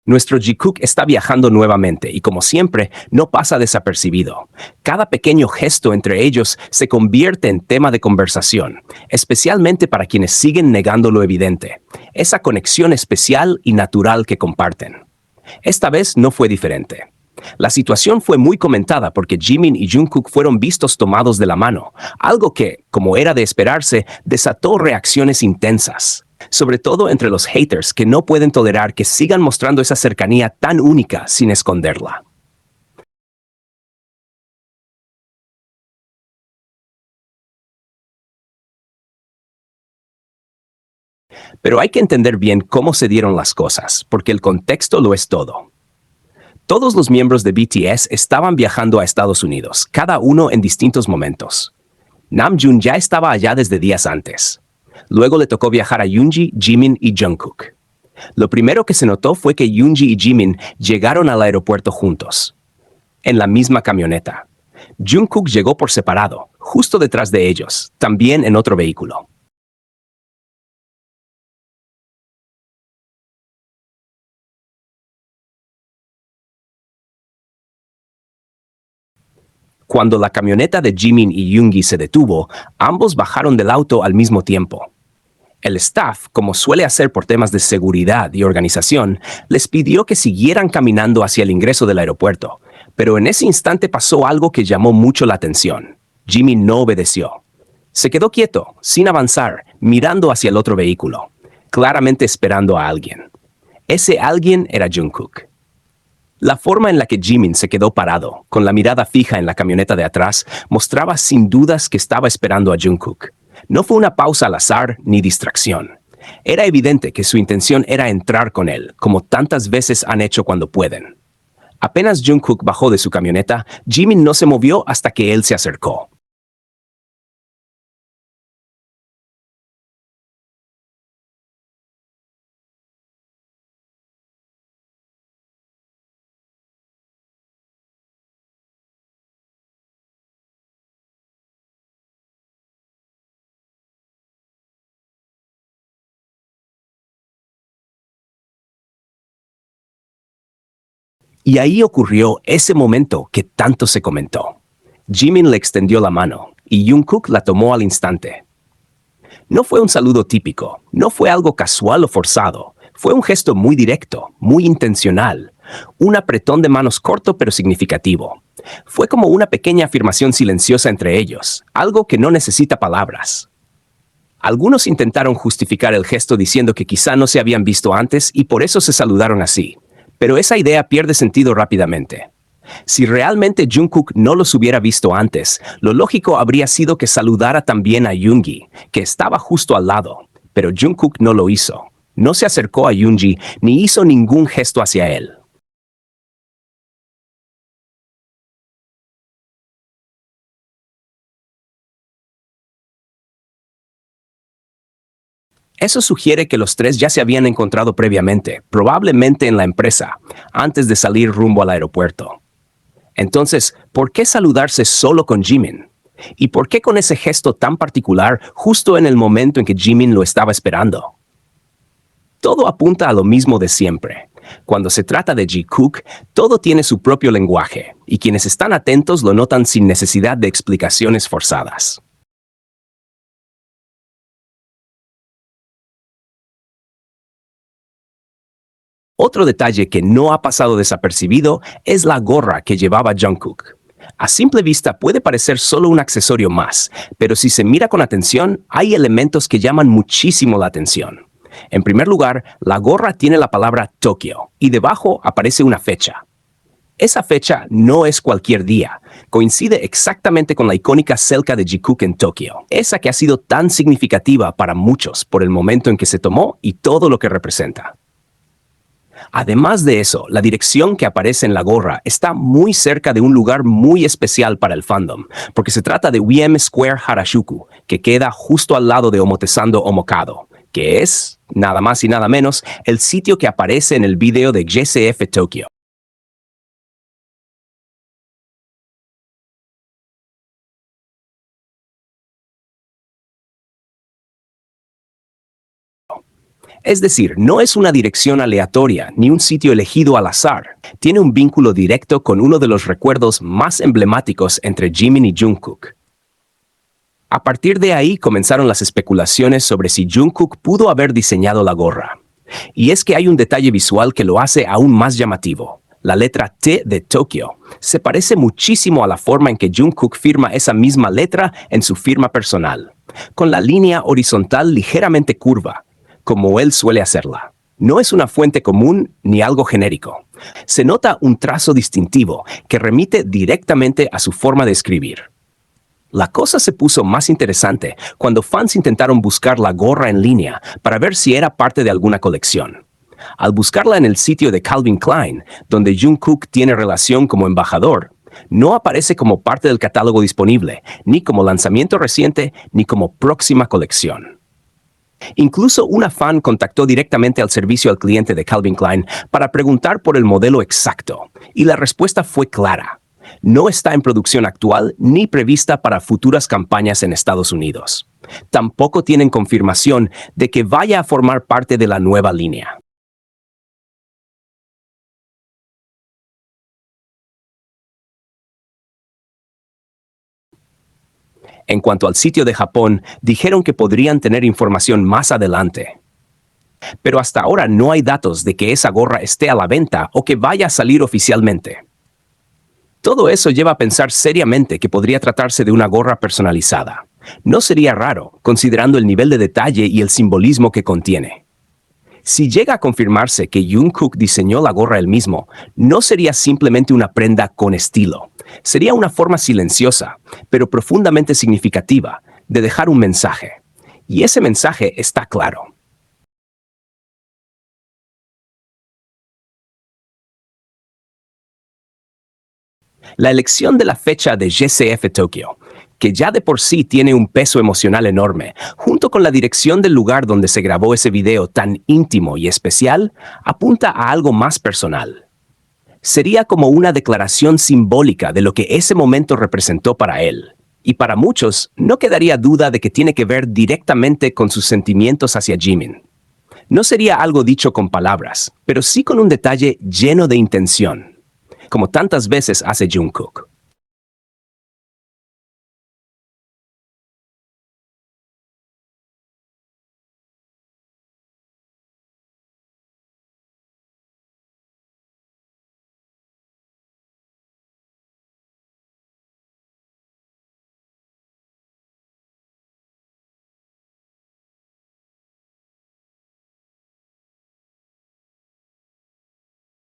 Nuestro Jikook está viajando nuevamente y, como siempre, no pasa desapercibido. Cada pequeño gesto entre ellos se convierte en tema de conversación, especialmente para quienes siguen negando lo evidente, esa conexión especial y natural que comparten. Esta vez no fue diferente. La situación fue muy comentada porque Jimin y Jungkook fueron vistos tomados de la mano, algo que, como era de esperarse, desató reacciones intensas, sobre todo entre los haters que no pueden tolerar que sigan mostrando esa cercanía tan única sin esconderla. Pero hay que entender bien cómo se dieron las cosas, porque el contexto lo es todo. Todos los miembros de BTS estaban viajando a Estados Unidos, cada uno en distintos momentos. Namjoon ya estaba allá desde días antes. Luego le tocó viajar a Yoongi, Jimin y Jungkook. Lo primero que se notó fue que Yoongi y Jimin llegaron al aeropuerto juntos, en la misma camioneta. Jungkook llegó por separado, justo detrás de ellos, también en otro vehículo. Cuando la camioneta de Jimin y Yoongi se detuvo, ambos bajaron del auto al mismo tiempo. El staff, como suele hacer por temas de seguridad y organización, les pidió que siguieran caminando hacia el ingreso del aeropuerto, pero en ese instante pasó algo que llamó mucho la atención. Jimmy no obedeció. Se quedó quieto, sin avanzar, mirando hacia el otro vehículo, claramente esperando a alguien. Ese alguien era Jungkook. La forma en la que Jimin se quedó parado, con la mirada fija en la camioneta de atrás, mostraba sin dudas que estaba esperando a Jungkook. No fue una pausa al azar ni distracción. Era evidente que su intención era entrar con él, como tantas veces han hecho cuando pueden. Apenas Jungkook bajó de su camioneta, Jimin no se movió hasta que él se acercó. Y ahí ocurrió ese momento que tanto se comentó. Jimin le extendió la mano y Jungkook la tomó al instante. No fue un saludo típico, no fue algo casual o forzado, fue un gesto muy directo, muy intencional, un apretón de manos corto pero significativo. Fue como una pequeña afirmación silenciosa entre ellos, algo que no necesita palabras. Algunos intentaron justificar el gesto diciendo que quizá no se habían visto antes y por eso se saludaron así, pero esa idea pierde sentido rápidamente. Si realmente Jungkook no los hubiera visto antes, lo lógico habría sido que saludara también a Yoongi, que estaba justo al lado, pero Jungkook no lo hizo. No se acercó a Yoongi ni hizo ningún gesto hacia él. Eso sugiere que los tres ya se habían encontrado previamente, probablemente en la empresa, antes de salir rumbo al aeropuerto. Entonces, ¿por qué saludarse solo con Jimin? ¿Y por qué con ese gesto tan particular justo en el momento en que Jimin lo estaba esperando? Todo apunta a lo mismo de siempre. Cuando se trata de Jikook, todo tiene su propio lenguaje, y quienes están atentos lo notan sin necesidad de explicaciones forzadas. Otro detalle que no ha pasado desapercibido es la gorra que llevaba Jungkook. A simple vista puede parecer solo un accesorio más, pero si se mira con atención, hay elementos que llaman muchísimo la atención. En primer lugar, la gorra tiene la palabra Tokio y debajo aparece una fecha. Esa fecha no es cualquier día, coincide exactamente con la icónica celca de Jikook en Tokio, esa que ha sido tan significativa para muchos por el momento en que se tomó y todo lo que representa. Además de eso, la dirección que aparece en la gorra está muy cerca de un lugar muy especial para el fandom, porque se trata de WM Square Harashuku, que queda justo al lado de Omotesando Omokado, que es, nada más y nada menos, el sitio que aparece en el video de GCF Tokyo. Es decir, no es una dirección aleatoria ni un sitio elegido al azar. Tiene un vínculo directo con uno de los recuerdos más emblemáticos entre Jimin y Jungkook. A partir de ahí comenzaron las especulaciones sobre si Jungkook pudo haber diseñado la gorra. Y es que hay un detalle visual que lo hace aún más llamativo. La letra T de Tokio se parece muchísimo a la forma en que Jungkook firma esa misma letra en su firma personal, con la línea horizontal ligeramente curva, como él suele hacerla. No es una fuente común ni algo genérico. Se nota un trazo distintivo que remite directamente a su forma de escribir. La cosa se puso más interesante cuando fans intentaron buscar la gorra en línea para ver si era parte de alguna colección. Al buscarla en el sitio de Calvin Klein, donde Jungkook tiene relación como embajador, no aparece como parte del catálogo disponible, ni como lanzamiento reciente, ni como próxima colección. Incluso una fan contactó directamente al servicio al cliente de Calvin Klein para preguntar por el modelo exacto, y la respuesta fue clara. No está en producción actual ni prevista para futuras campañas en Estados Unidos. Tampoco tienen confirmación de que vaya a formar parte de la nueva línea. En cuanto al sitio de Japón, dijeron que podrían tener información más adelante. Pero hasta ahora no hay datos de que esa gorra esté a la venta o que vaya a salir oficialmente. Todo eso lleva a pensar seriamente que podría tratarse de una gorra personalizada. No sería raro, considerando el nivel de detalle y el simbolismo que contiene. Si llega a confirmarse que Jungkook diseñó la gorra él mismo, no sería simplemente una prenda con estilo. Sería una forma silenciosa, pero profundamente significativa, de dejar un mensaje. Y ese mensaje está claro. La elección de la fecha de GCF Tokio, que ya de por sí tiene un peso emocional enorme, junto con la dirección del lugar donde se grabó ese video tan íntimo y especial, apunta a algo más personal. Sería como una declaración simbólica de lo que ese momento representó para él. Y para muchos, no quedaría duda de que tiene que ver directamente con sus sentimientos hacia Jimin. No sería algo dicho con palabras, pero sí con un detalle lleno de intención, como tantas veces hace Jungkook.